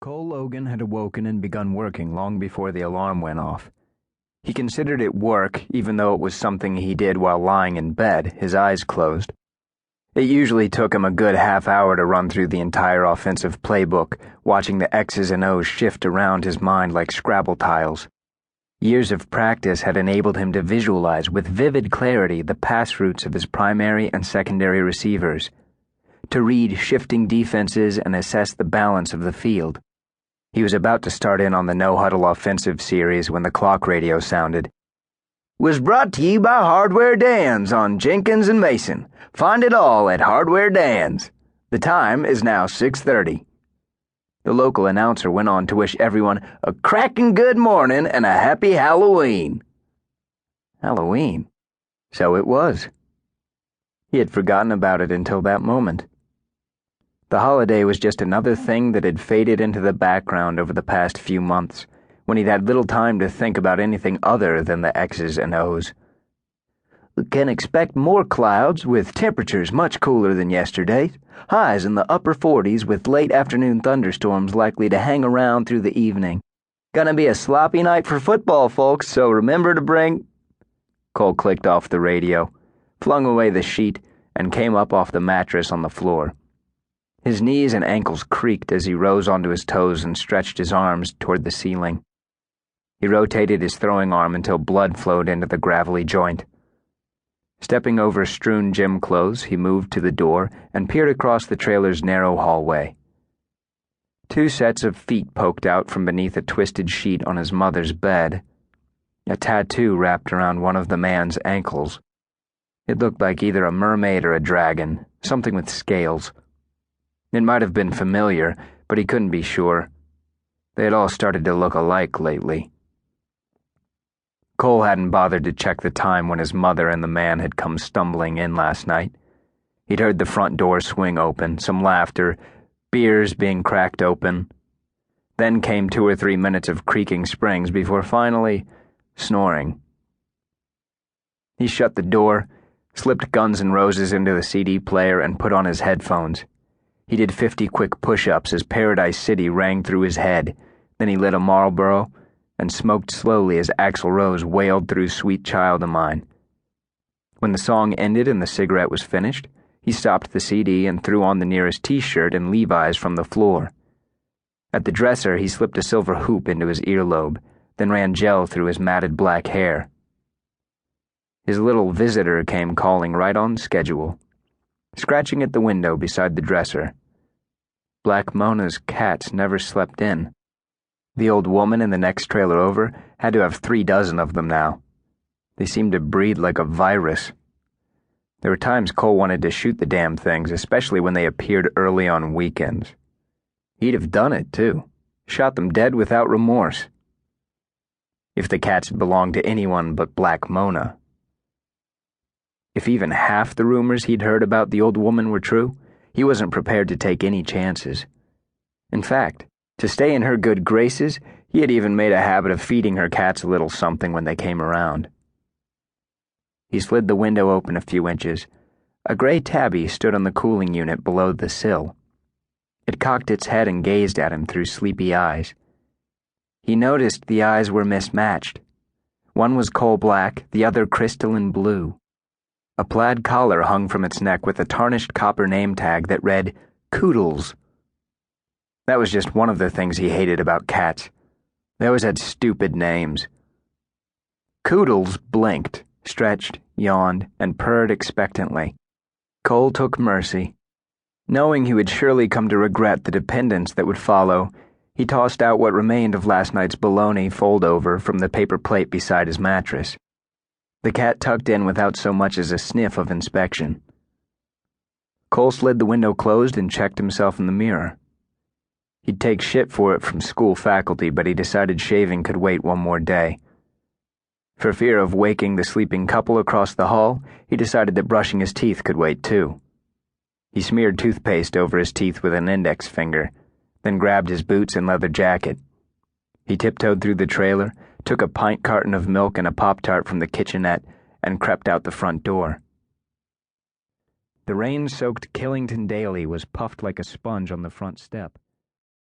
Cole Logan had awoken and begun working long before the alarm went off. He considered it work, even though it was something he did while lying in bed, his eyes closed. It usually took him a good half hour to run through the entire offensive playbook, watching the X's and O's shift around his mind like Scrabble tiles. Years of practice had enabled him to visualize with vivid clarity the pass routes of his primary and secondary receivers, to read shifting defenses and assess the balance of the field. He was about to start in on the no-huddle offensive series when the clock radio sounded. Was brought to you by Hardware Dan's on Jenkins and Mason. Find it all at Hardware Dan's. The time is now 6:30. The local announcer went on to wish everyone a cracking good morning and a happy Halloween. Halloween? So it was. He had forgotten about it until that moment. The holiday was just another thing that had faded into the background over the past few months, when he'd had little time to think about anything other than the X's and O's. We can expect more clouds, with temperatures much cooler than yesterday. Highs in the upper 40s with late afternoon thunderstorms likely to hang around through the evening. Gonna be a sloppy night for football, folks, so remember to bring... Cole clicked off the radio, flung away the sheet, and came up off the mattress on the floor. His knees and ankles creaked as he rose onto his toes and stretched his arms toward the ceiling. He rotated his throwing arm until blood flowed into the gravelly joint. Stepping over strewn gym clothes, he moved to the door and peered across the trailer's narrow hallway. Two sets of feet poked out from beneath a twisted sheet on his mother's bed. A tattoo wrapped around one of the man's ankles. It looked like either a mermaid or a dragon, something with scales. It might have been familiar, but he couldn't be sure. They had all started to look alike lately. Cole hadn't bothered to check the time when his mother and the man had come stumbling in last night. He'd heard the front door swing open, some laughter, beers being cracked open. Then came 2 or 3 minutes of creaking springs before finally snoring. He shut the door, slipped Guns N' Roses into the CD player, and put on his headphones. He did 50 quick push-ups as Paradise City rang through his head. Then he lit a Marlboro and smoked slowly as Axl Rose wailed through Sweet Child of Mine. When the song ended and the cigarette was finished, he stopped the CD and threw on the nearest T-shirt and Levi's from the floor. At the dresser, he slipped a silver hoop into his earlobe, then ran gel through his matted black hair. His little visitor came calling right on schedule, scratching at the window beside the dresser. Black Mona's cats never slept in. The old woman in the next trailer over had to have 3 dozen of them now. They seemed to breed like a virus. There were times Cole wanted to shoot the damn things, especially when they appeared early on weekends. He'd have done it, too. Shot them dead without remorse. If the cats belonged to anyone but Black Mona. If even half the rumors he'd heard about the old woman were true, he wasn't prepared to take any chances. In fact, to stay in her good graces, he had even made a habit of feeding her cats a little something when they came around. He slid the window open a few inches. A gray tabby stood on the cooling unit below the sill. It cocked its head and gazed at him through sleepy eyes. He noticed the eyes were mismatched. One was coal black, the other crystalline blue. A plaid collar hung from its neck with a tarnished copper name tag that read, Koodles. That was just one of the things he hated about cats. They always had stupid names. Koodles blinked, stretched, yawned, and purred expectantly. Cole took mercy. Knowing he would surely come to regret the dependence that would follow, he tossed out what remained of last night's bologna fold-over from the paper plate beside his mattress. The cat tucked in without so much as a sniff of inspection. Cole slid the window closed and checked himself in the mirror. He'd take shit for it from school faculty, but he decided shaving could wait one more day. For fear of waking the sleeping couple across the hall, he decided that brushing his teeth could wait too. He smeared toothpaste over his teeth with an index finger, then grabbed his boots and leather jacket. He tiptoed through the trailer, took a pint carton of milk and a Pop-Tart from the kitchenette, and crept out the front door. The rain-soaked Killington daily was puffed like a sponge on the front step.